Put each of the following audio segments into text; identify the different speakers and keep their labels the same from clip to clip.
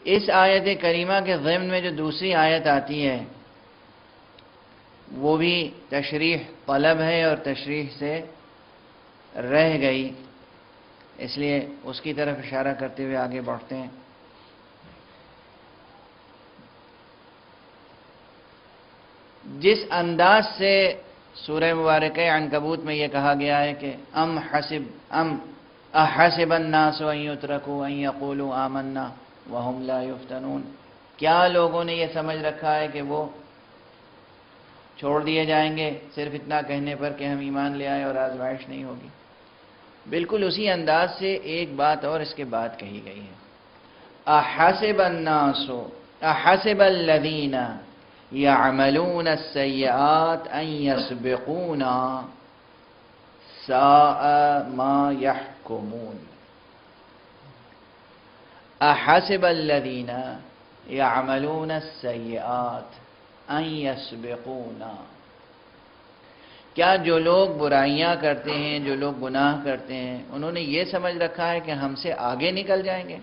Speaker 1: اس آیت کریمہ کے ضمن میں جو دوسری آیت آتی ہے وہ بھی تشریح طلب ہے اور تشریح سے رہ گئی، اس لیے اس کی طرف اشارہ کرتے ہوئے آگے بڑھتے ہیں۔ جس انداز سے سورہ مبارکہ عنکبوت میں یہ کہا گیا ہے کہ احسب الناس ان یترکوا ان یقولوا آمنا وهم لا یفتنون، کیا لوگوں نے یہ سمجھ رکھا ہے کہ وہ چھوڑ دیے جائیں گے صرف اتنا کہنے پر کہ ہم ایمان لے آئے اور آزمائش نہیں ہوگی؟ بالکل اسی انداز سے ایک بات اور اس کے بعد کہی گئی ہے، احسب الناس احسب الذین یعملون السیئات ان یسبقونا ساء ما یحکمون۔ احسب الذین یعملون السیئات ان یسبقونا، کیا جو لوگ برائیاں کرتے ہیں، جو لوگ گناہ کرتے ہیں، انہوں نے یہ سمجھ رکھا ہے کہ ہم سے آگے نکل جائیں گے؟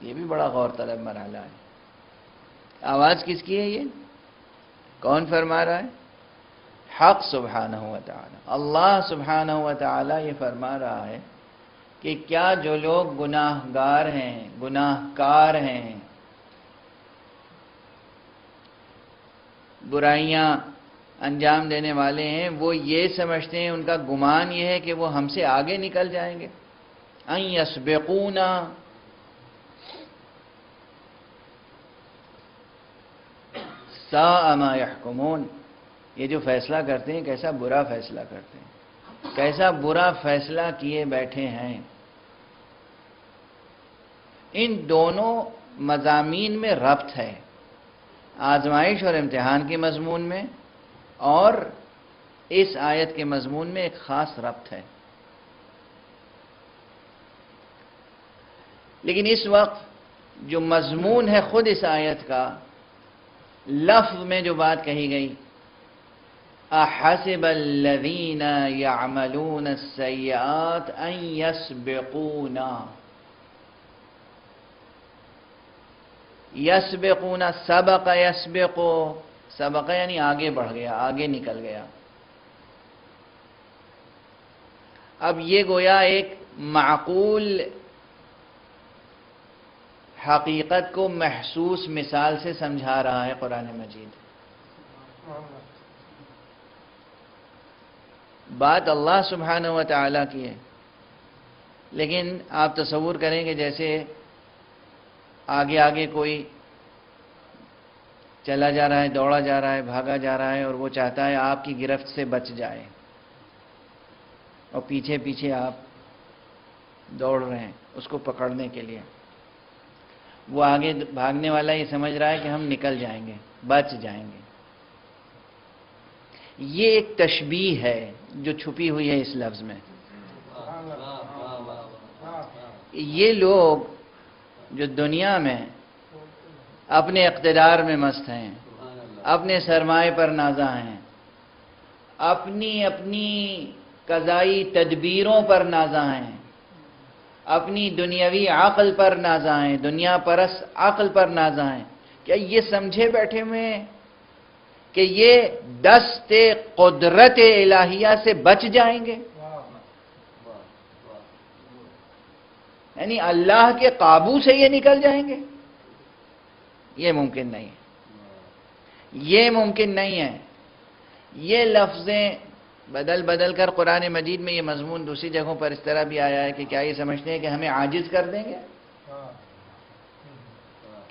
Speaker 1: یہ بھی بڑا غور طلب مرحلہ ہے۔ آواز کس کی ہے؟ یہ کون فرما رہا ہے؟ حق سبحانہ و تعالی، اللہ سبحانہ و تعالی یہ فرما رہا ہے کہ کیا جو لوگ گناہ گار ہیں، گناہ کار ہیں، برائیاں انجام دینے والے ہیں، وہ یہ سمجھتے ہیں، ان کا گمان یہ ہے کہ وہ ہم سے آگے نکل جائیں گے؟ ان یسبقونا، ساء ما یحکمون، یہ جو فیصلہ کرتے ہیں کیسا برا فیصلہ کرتے ہیں، کیسا برا فیصلہ کیے بیٹھے ہیں۔ ان دونوں مضامین میں ربط ہے، آزمائش اور امتحان کے مضمون میں اور اس آیت کے مضمون میں ایک خاص ربط ہے۔ لیکن اس وقت جو مضمون ہے خود اس آیت کا، لفظ میں جو بات کہی گئی، احسب الذین یعملون السیئات ان یسبقونا، یسبقونا، سبق یسبقو، سبق یعنی آگے بڑھ گیا، آگے نکل گیا۔ اب یہ گویا ایک معقول حقیقت کو محسوس مثال سے سمجھا رہا ہے قرآن مجید۔ بات اللہ سبحانہ و تعالیٰ کی ہے، لیکن آپ تصور کریں کہ جیسے آگے آگے کوئی چلا جا رہا ہے، دوڑا جا رہا ہے، بھاگا جا رہا ہے، اور وہ چاہتا ہے آپ کی گرفت سے بچ جائے، اور پیچھے پیچھے آپ دوڑ رہے ہیں اس کو پکڑنے کے لیے۔ وہ آگے بھاگنے والا یہ سمجھ رہا ہے کہ ہم نکل جائیں گے، بچ جائیں گے۔ یہ ایک تشبیہ ہے جو چھپی ہوئی ہے اس لفظ میں۔ یہ لوگ جو دنیا میں اپنے اقتدار میں مست ہیں، اپنے سرمایہ پر نازاں ہیں، اپنی قضائی تدبیروں پر نازاں ہیں، اپنی دنیاوی عقل پر نازاں ہیں، دنیا پرست عقل پر نازاں ہیں، کیا یہ سمجھے بیٹھے ہوئے ہیں کہ یہ دست قدرت الہیہ سے بچ جائیں گے؟ یعنی اللہ کے قابو سے یہ نکل جائیں گے؟ یہ ممکن نہیں ہے، یہ ممکن نہیں ہے۔ یہ لفظیں بدل کر قرآن مجید میں یہ مضمون دوسری جگہوں پر اس طرح بھی آیا ہے کہ کیا یہ سمجھتے ہیں کہ ہمیں عاجز کر دیں گے؟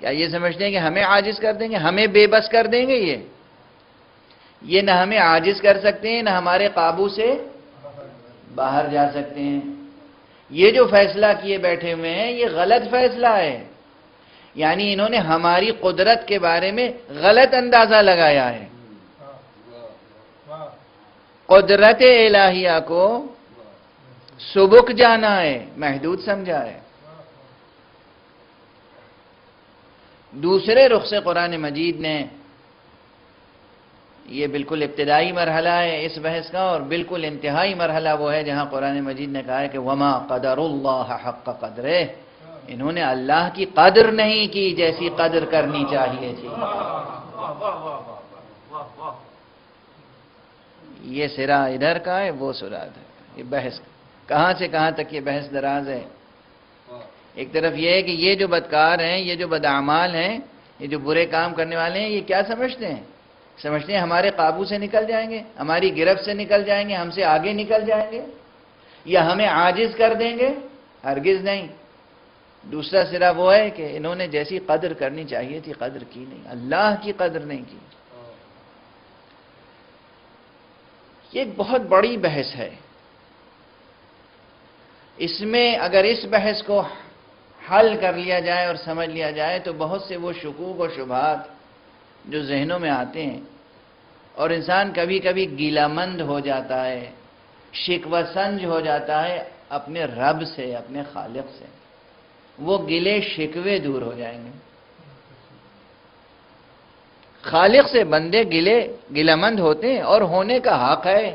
Speaker 1: کیا یہ سمجھتے ہیں کہ ہمیں عاجز کر دیں گے، ہمیں بے بس کر دیں گے؟ یہ نہ ہمیں عاجز کر سکتے ہیں، نہ ہمارے قابو سے باہر جا سکتے ہیں۔ یہ جو فیصلہ کیے بیٹھے ہوئے ہیں یہ غلط فیصلہ ہے، یعنی انہوں نے ہماری قدرت کے بارے میں غلط اندازہ لگایا ہے، قدرت الہیہ کو سبک جانا ہے، محدود سمجھا ہے۔ دوسرے رخ سے قرآن مجید نے یہ بالکل ابتدائی مرحلہ ہے اس بحث کا، اور بالکل انتہائی مرحلہ وہ ہے جہاں قرآن مجید نے کہا ہے کہ وما قدر اللہ حق قدرہ، انہوں نے اللہ کی قدر نہیں کی جیسی قدر کرنی چاہیے تھی۔ یہ سرا ادھر کا ہے، وہ سرا ادھر کا۔ یہ بحث کہاں سے کہاں تک یہ بحث دراز ہے۔ ایک طرف یہ ہے کہ یہ جو بدکار ہیں، یہ جو بدعمال ہیں، یہ جو برے کام کرنے والے ہیں، یہ کیا سمجھتے ہیں؟ سمجھتے ہیں ہمارے قابو سے نکل جائیں گے، ہماری گرفت سے نکل جائیں گے، ہم سے آگے نکل جائیں گے، یا ہمیں عاجز کر دیں گے؟ ہرگز نہیں۔ دوسرا سرا وہ ہے کہ انہوں نے جیسی قدر کرنی چاہیے تھی قدر کی نہیں، اللہ کی قدر نہیں کی۔ یہ ایک بہت بڑی بحث ہے۔ اس میں اگر اس بحث کو حل کر لیا جائے اور سمجھ لیا جائے تو بہت سے وہ شکوک و شبہات جو ذہنوں میں آتے ہیں، اور انسان کبھی کبھی گیلہ مند ہو جاتا ہے، شکوہ سنج ہو جاتا ہے اپنے رب سے، اپنے خالق سے، وہ گلے شکوے دور ہو جائیں گے۔ خالق سے بندے گلہ مند ہوتے ہیں اور ہونے کا حق ہے۔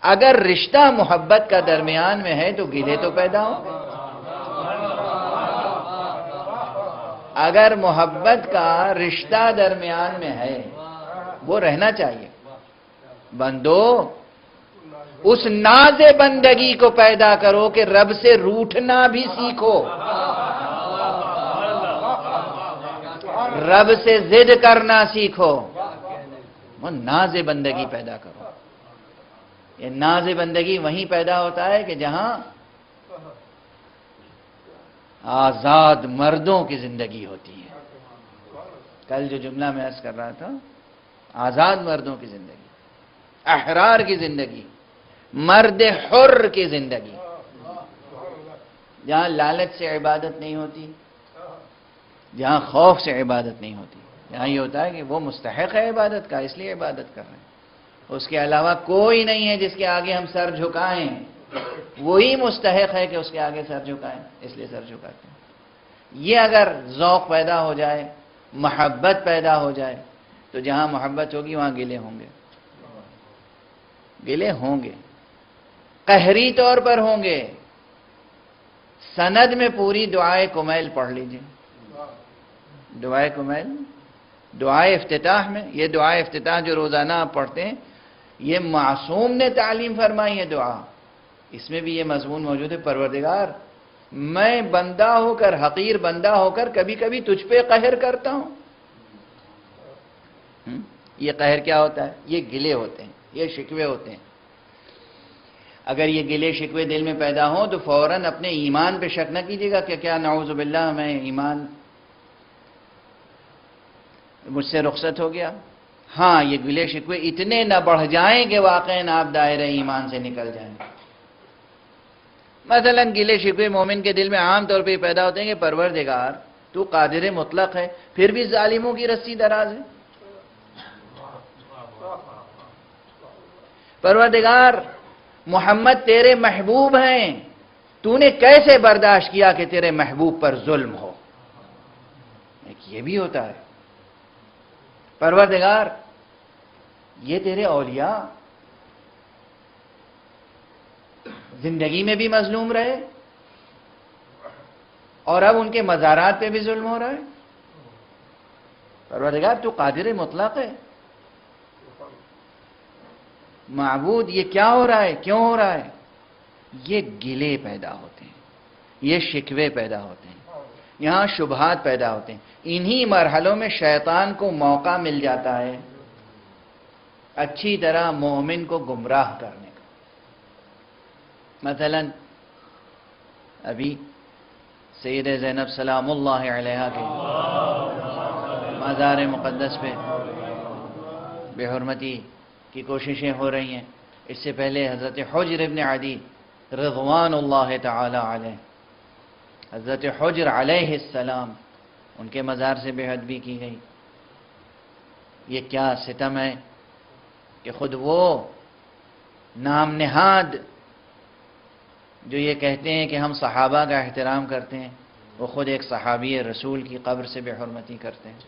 Speaker 1: اگر رشتہ محبت کا درمیان میں ہے تو گلے تو پیدا ہوں گے۔ اگر محبت کا رشتہ درمیان میں ہے وہ رہنا چاہیے۔ بندو اس ناز بندگی کو پیدا کرو کہ رب سے روٹھنا بھی سیکھو، رب سے ضد کرنا سیکھو، وہ ناز بندگی پیدا کرو۔ یہ ناز بندگی وہیں پیدا ہوتا ہے کہ جہاں آزاد مردوں کی زندگی ہوتی ہے۔ کل جو جملہ میں عرض کر رہا تھا، آزاد مردوں کی زندگی، احرار کی زندگی، مرد حر کی زندگی، جہاں لالچ سے عبادت نہیں ہوتی، جہاں خوف سے عبادت نہیں ہوتی، جہاں یہ ہوتا ہے کہ وہ مستحق ہے عبادت کا، اس لیے عبادت کر رہے ہیں، اس کے علاوہ کوئی نہیں ہے جس کے آگے ہم سر جھکائیں، وہی مستحق ہے کہ اس کے آگے سر جھکائیں، اس لیے سر جھکاتے ہیں۔ یہ اگر ذوق پیدا ہو جائے، محبت پیدا ہو جائے، تو جہاں محبت ہوگی وہاں گلے ہوں گے، گلے ہوں گے، قہری طور پر ہوں گے۔ سند میں پوری دعائے کمیل پڑھ لیجئے، دعائے کمیل، دعائے افتتاح میں، یہ دعائے افتتاح جو روزانہ آپ پڑھتے ہیں، یہ معصوم نے تعلیم فرمائی ہے دعا، اس میں بھی یہ مضمون موجود ہے، پروردگار میں بندہ ہو کر، حقیر بندہ ہو کر کبھی کبھی تجھ پہ قہر کرتا ہوں۔ یہ قہر کیا ہوتا ہے؟ یہ گلے ہوتے ہیں، یہ شکوے ہوتے ہیں۔ اگر یہ گلے شکوے دل میں پیدا ہوں تو فوراً اپنے ایمان پہ شک نہ کیجیے گا کہ کیا نعوذ باللہ میں ایمان مجھ سے رخصت ہو گیا۔ ہاں، یہ گلے شکوے اتنے نہ بڑھ جائیں کہ واقعاً آپ دائرہ ایمان سے نکل جائیں۔ مثلا گلے شکوے مومن کے دل میں عام طور پہ پیدا ہوتے ہیں کہ پروردگار تو قادر مطلق ہے، پھر بھی ظالموں کی رسی دراز ہے۔ پروردگار محمد تیرے محبوب ہیں، تو نے کیسے برداشت کیا کہ تیرے محبوب پر ظلم ہو؟ ایک یہ بھی ہوتا ہے۔ پروردگار یہ تیرے اولیاء زندگی میں بھی مظلوم رہے اور اب ان کے مزارات پہ بھی ظلم ہو رہا ہے۔ پروردگار تو قادر مطلق ہے۔ معبود یہ کیا ہو رہا ہے، کیوں ہو رہا ہے؟ یہ گلے پیدا ہوتے ہیں، یہ شکوے پیدا ہوتے ہیں، یہاں شبہات پیدا ہوتے ہیں۔ انہی مرحلوں میں شیطان کو موقع مل جاتا ہے اچھی طرح مومن کو گمراہ کرنے کا۔ مثلا ابھی سید زینب سلام اللہ علیہا کے مزار مقدس پہ بے حرمتی کی کوششیں ہو رہی ہیں۔ اس سے پہلے حضرت حجر ابن عدی رضوان اللہ تعالی علیہ، حضرت حجر علیہ السلام، ان کے مزار سے بے ادبی کی گئی۔ یہ کیا ستم ہے کہ خود وہ نام نہاد جو یہ کہتے ہیں کہ ہم صحابہ کا احترام کرتے ہیں، وہ خود ایک صحابی رسول کی قبر سے بے حرمتی کرتے ہیں۔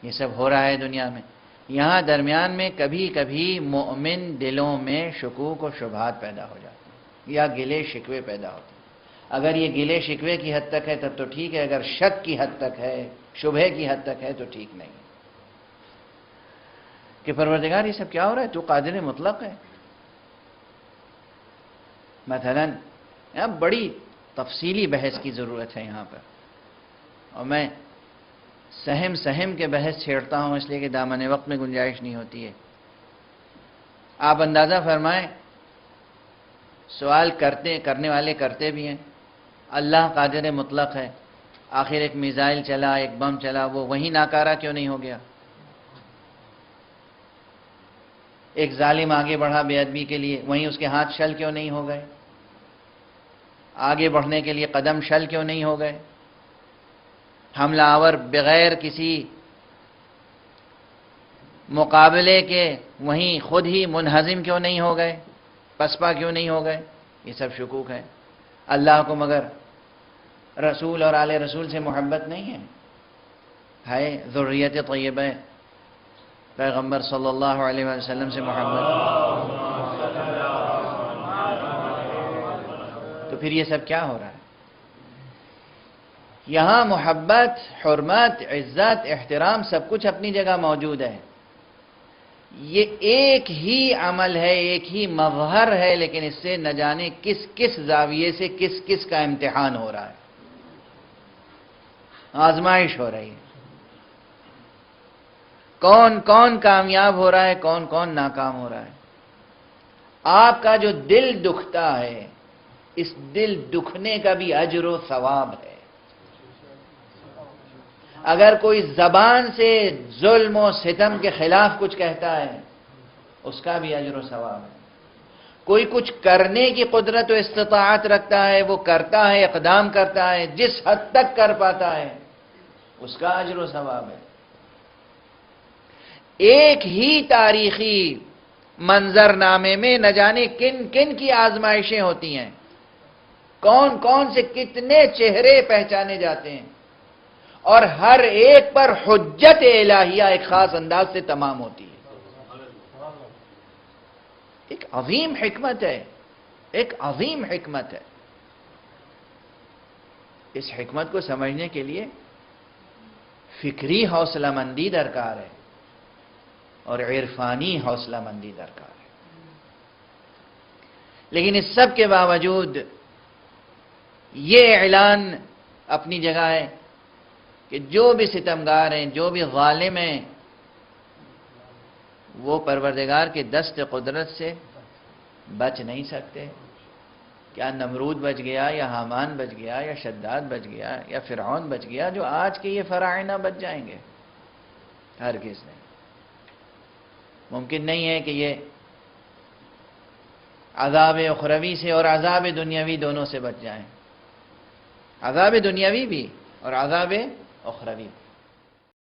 Speaker 1: یہ سب ہو رہا ہے دنیا میں۔ یہاں درمیان میں کبھی کبھی مومن دلوں میں شکوک و شبہات پیدا ہو جاتے ہیں یا گلے شکوے پیدا ہوتے ہیں۔ اگر یہ گلے شکوے کی حد تک ہے تب تو ٹھیک ہے، اگر شک کی حد تک ہے، شبہے کی حد تک ہے تو ٹھیک نہیں کہ پروردگار یہ سب کیا ہو رہا ہے، تو قادر مطلق ہے۔ مثلا یہاں بڑی تفصیلی بحث کی ضرورت ہے یہاں پر، اور میں سہم کے بحث چھیڑتا ہوں اس لیے کہ دامن وقت میں گنجائش نہیں ہوتی ہے۔ آپ اندازہ فرمائیں، سوال کرنے والے کرتے بھی ہیں، اللہ قادر مطلق ہے، آخر ایک میزائل چلا، ایک بم چلا، وہ وہیں ناکارہ کیوں نہیں ہو گیا؟ ایک ظالم آگے بڑھا بے ادبی کے لیے، وہیں اس کے ہاتھ شل کیوں نہیں ہو گئے؟ آگے بڑھنے کے لیے قدم شل کیوں نہیں ہو گئے؟ حملہ آور بغیر کسی مقابلے کے وہیں خود ہی منہزم کیوں نہیں ہو گئے؟ پسپا کیوں نہیں ہو گئے؟ یہ سب شکوک ہے۔ اللہ کو مگر رسول اور آل رسول سے محبت نہیں ہے ذریت طیبہ پیغمبر صلی اللہ علیہ وسلم سے محبت، تو پھر یہ سب کیا ہو رہا ہے؟ یہاں محبت، حرمت، عزت، احترام سب کچھ اپنی جگہ موجود ہے، یہ ایک ہی عمل ہے، ایک ہی مظہر ہے، لیکن اس سے نہ جانے کس زاویے سے کس کا امتحان ہو رہا ہے، آزمائش ہو رہی ہے، کون کامیاب ہو رہا ہے، کون ناکام ہو رہا ہے۔ آپ کا جو دل دکھتا ہے، اس دل دکھنے کا بھی اجر و ثواب ہے۔ اگر کوئی زبان سے ظلم و ستم کے خلاف کچھ کہتا ہے، اس کا بھی اجر و ثواب ہے۔ کوئی کچھ کرنے کی قدرت و استطاعت رکھتا ہے، وہ کرتا ہے، اقدام کرتا ہے، جس حد تک کر پاتا ہے، اس کا اجر و ثواب ہے۔ ایک ہی تاریخی منظرنامے میں نہ جانے کن کی آزمائشیں ہوتی ہیں، کون سے کتنے چہرے پہچانے جاتے ہیں، اور ہر ایک پر حجت الہیہ ایک خاص انداز سے تمام ہوتی ہے۔ ایک عظیم حکمت ہے، ایک عظیم حکمت ہے۔ اس حکمت کو سمجھنے کے لیے فکری حوصلہ مندی درکار ہے اور عرفانی حوصلہ مندی درکار ہے۔ لیکن اس سب کے باوجود یہ اعلان اپنی جگہ ہے کہ جو بھی ستمگار ہیں، جو بھی ظالم ہیں، وہ پروردگار کے دست قدرت سے بچ نہیں سکتے۔ کیا نمرود بچ گیا، یا حامان بچ گیا، یا شداد بچ گیا، یا فرعون بچ گیا جو آج کے یہ فراعنہ بچ جائیں گے؟ ہرگز نہیں۔ ممکن نہیں ہے کہ یہ عذاب اخروی سے اور عذاب دنیاوی دونوں سے بچ جائیں، عذاب دنیاوی بھی اور عذاب اخروی بھی۔